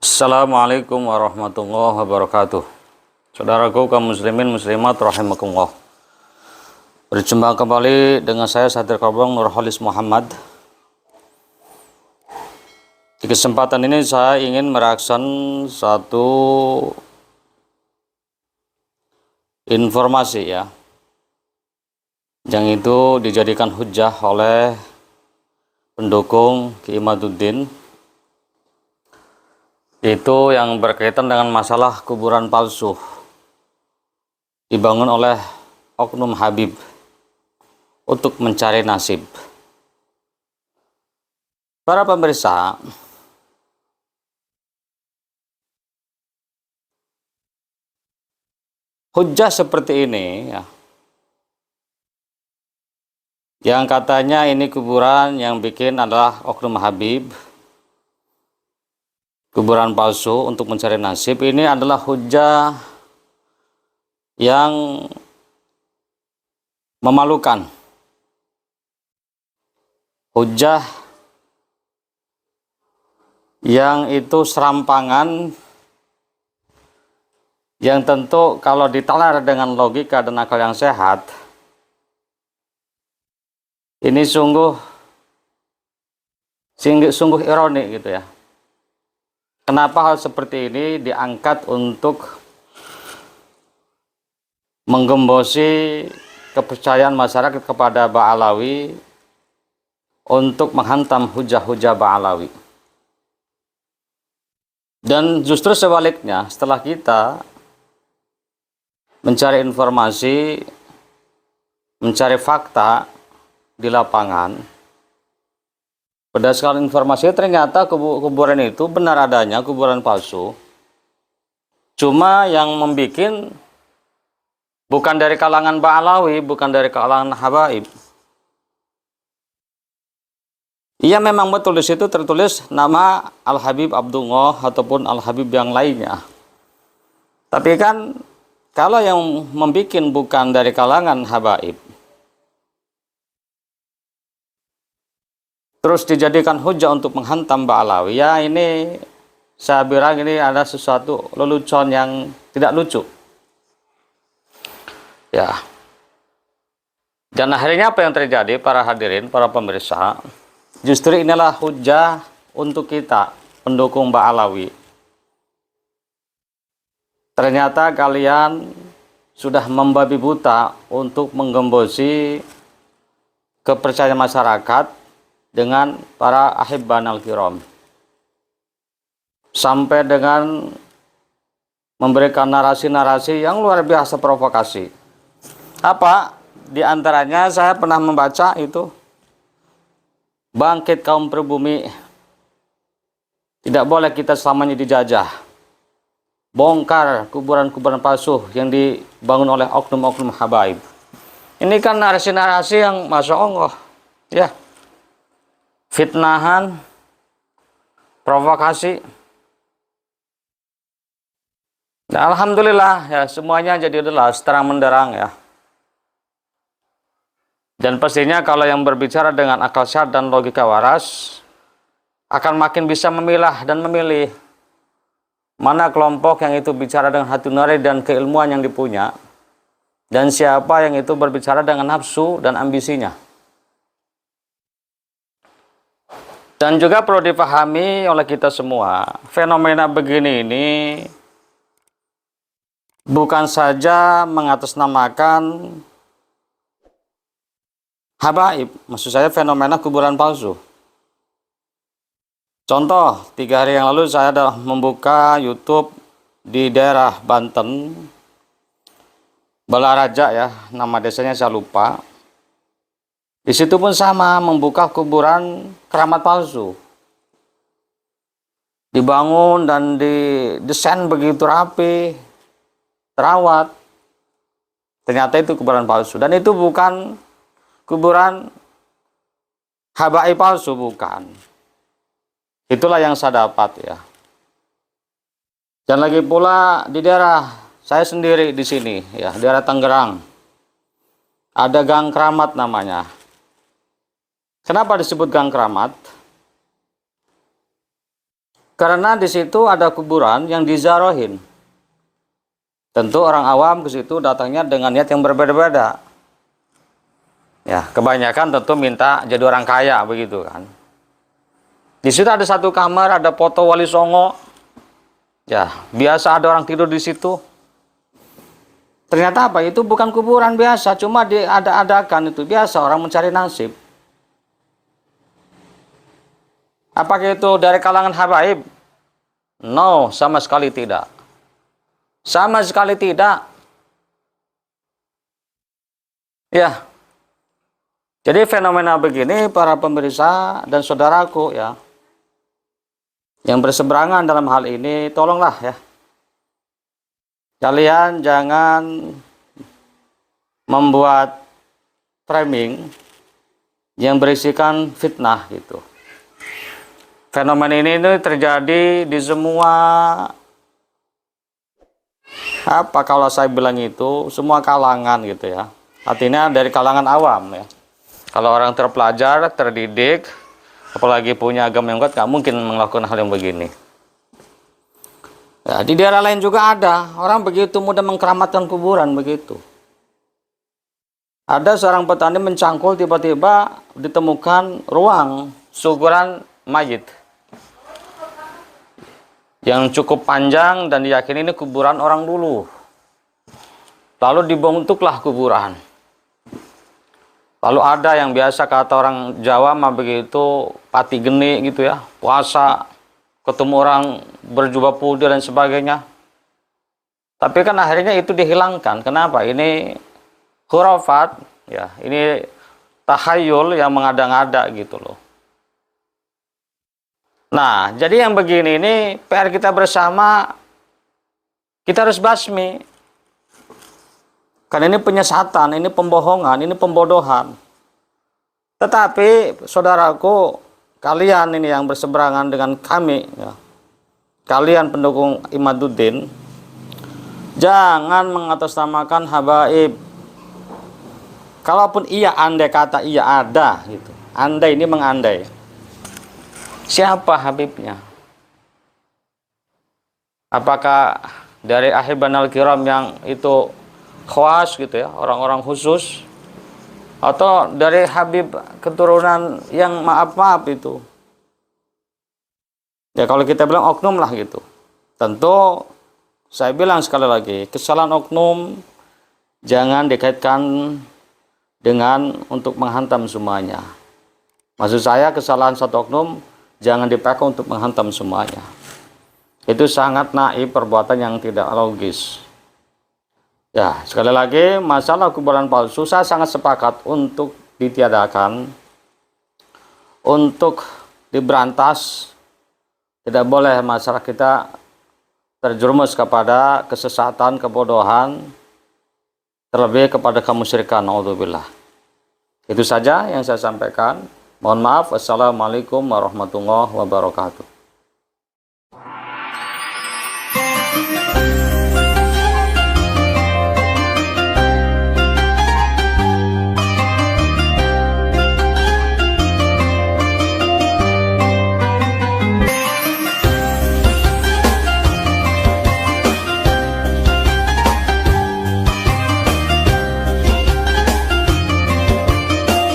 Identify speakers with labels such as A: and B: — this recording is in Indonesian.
A: Assalamualaikum warahmatullahi wabarakatuh. Saudaraku kaum muslimin muslimat rahimakumullah. Berjumpa kembali dengan saya Sadir Kobong Nurholis Muhammad. Di kesempatan ini saya ingin mereaction satu informasi yang itu dijadikan hujah oleh pendukung Ki Imaduddin, itu yang berkaitan dengan masalah kuburan palsu dibangun oleh Oknum Habib untuk mencari nasib. Para pemirsa, hujah seperti ini yang katanya ini kuburan yang bikin adalah Oknum Habib, kuburan palsu untuk mencari nasib, ini adalah hujah yang memalukan, hujah yang itu serampangan, yang tentu kalau ditalar dengan logika dan akal yang sehat, ini sungguh ironi gitu ya. Kenapa hal seperti ini diangkat untuk menggembosi kepercayaan masyarakat kepada Ba'alawi, untuk menghantam hujah-hujah Ba'alawi. Dan justru sebaliknya, setelah kita mencari informasi, mencari fakta di lapangan, berdasarkan informasi ternyata kuburan itu benar adanya kuburan palsu. Cuma yang membuat bukan dari kalangan Ba'alawi, bukan dari kalangan Habaib. Iya, memang betul di situ tertulis nama Al-Habib Abdullah ataupun Al-Habib yang lainnya. Tapi kan kalau yang membuat bukan dari kalangan Habaib, terus dijadikan hujah untuk menghantam Ba'alawi, ya ini saya bilang ini ada sesuatu lelucon yang tidak lucu. Ya. Dan akhirnya apa yang terjadi para hadirin, para pemirsa? Justru inilah hujah untuk kita pendukung Ba'alawi. Ternyata kalian sudah membabi buta untuk menggembosi kepercayaan masyarakat dengan para ahibban al-kiram, sampai dengan memberikan narasi-narasi yang luar biasa provokasi. Apa di antaranya saya pernah membaca itu, bangkit kaum pribumi, tidak boleh kita selamanya dijajah, bongkar kuburan-kuburan palsu yang dibangun oleh oknum-oknum habaib. Ini kan narasi-narasi yang masya Allah ya, fitnahan, provokasi. Nah, alhamdulillah ya, semuanya jadi jelas, terang menderang ya. Dan pastinya kalau yang berbicara dengan akal sehat dan logika waras akan makin bisa memilah dan memilih mana kelompok yang itu bicara dengan hati nurani dan keilmuan yang dipunya, dan siapa yang itu berbicara dengan nafsu dan ambisinya. Dan juga perlu dipahami oleh kita semua, fenomena begini ini bukan saja mengatasnamakan habaib, maksud saya fenomena kuburan palsu. Contoh, 3 hari yang lalu saya adalah membuka YouTube di daerah Banten, Balaraja ya, nama desanya saya lupa. Di situ pun sama, membuka kuburan keramat palsu. Dibangun dan didesain begitu rapi, terawat. Ternyata itu kuburan palsu. Dan itu bukan kuburan habaib palsu, bukan. Itulah yang saya dapat ya. Dan lagi pula di daerah saya sendiri di sini ya, daerah Tangerang, ada Gang Keramat namanya. Kenapa disebut Gang Keramat? Karena di situ ada kuburan yang diziarahin. Tentu orang awam ke situ datangnya dengan niat yang berbeda-beda. Ya, kebanyakan tentu minta jadi orang kaya begitu kan. Di situ ada satu kamar, ada foto Wali Songo. Ya, biasa ada orang tidur di situ. Ternyata apa? Itu bukan kuburan biasa, cuma diada-adakan itu biasa orang mencari nasib. Apakah itu dari kalangan habaib? No, sama sekali tidak. Sama sekali tidak. Ya. Jadi fenomena begini para pemirsa dan saudaraku ya, yang berseberangan dalam hal ini, tolonglah ya. Kalian jangan membuat framing yang berisikan fitnah gitu. Fenomena ini terjadi di semua, apa kalau saya bilang itu, semua kalangan gitu ya. Artinya dari kalangan awam ya. Kalau orang terpelajar, terdidik, apalagi punya agama yang kuat, nggak mungkin melakukan hal yang begini. Ya, di daerah lain juga ada orang begitu mudah mengkeramatkan kuburan begitu. Ada seorang petani mencangkul, tiba-tiba ditemukan ruang seukuran mayit yang cukup panjang dan diyakini ini kuburan orang dulu. Lalu dibentuklah kuburan. Lalu ada yang biasa kata orang Jawa mah begitu, pati geni gitu ya, puasa, ketemu orang berjubah putih dan sebagainya. Tapi kan akhirnya itu dihilangkan. Kenapa? Ini khurafat, ya, ini tahayul yang mengada-ngada gitu loh. Nah, jadi yang begini ini PR kita bersama, kita harus basmi. Karena ini penyesatan, ini pembohongan, ini pembodohan. Tetapi saudaraku, kalian ini yang berseberangan dengan kami, ya, kalian pendukung Imaduddin, jangan mengatasnamakan habaib. Kalaupun iya andai kata iya ada gitu. Andai ini mengandai. Siapa Habibnya? Apakah dari Ahibanal Kiram yang itu khawas gitu ya, orang-orang khusus, atau dari Habib keturunan yang maaf-maaf itu? Ya kalau kita bilang oknum lah gitu. Tentu saya bilang sekali lagi, kesalahan oknum jangan dikaitkan dengan untuk menghantam semuanya. Maksud saya kesalahan satu oknum jangan dipakai untuk menghantam semuanya. Itu sangat naif, perbuatan yang tidak logis. Ya, sekali lagi, masalah kuburan palsu saya sangat sepakat untuk ditiadakan, untuk diberantas. Tidak boleh masyarakat kita terjerumus kepada kesesatan, kebodohan, terlebih kepada kemusyrikan. Naudzubillah. Itu saja yang saya sampaikan. Mohon maaf. Wassalamualaikum warahmatullahi wabarakatuh.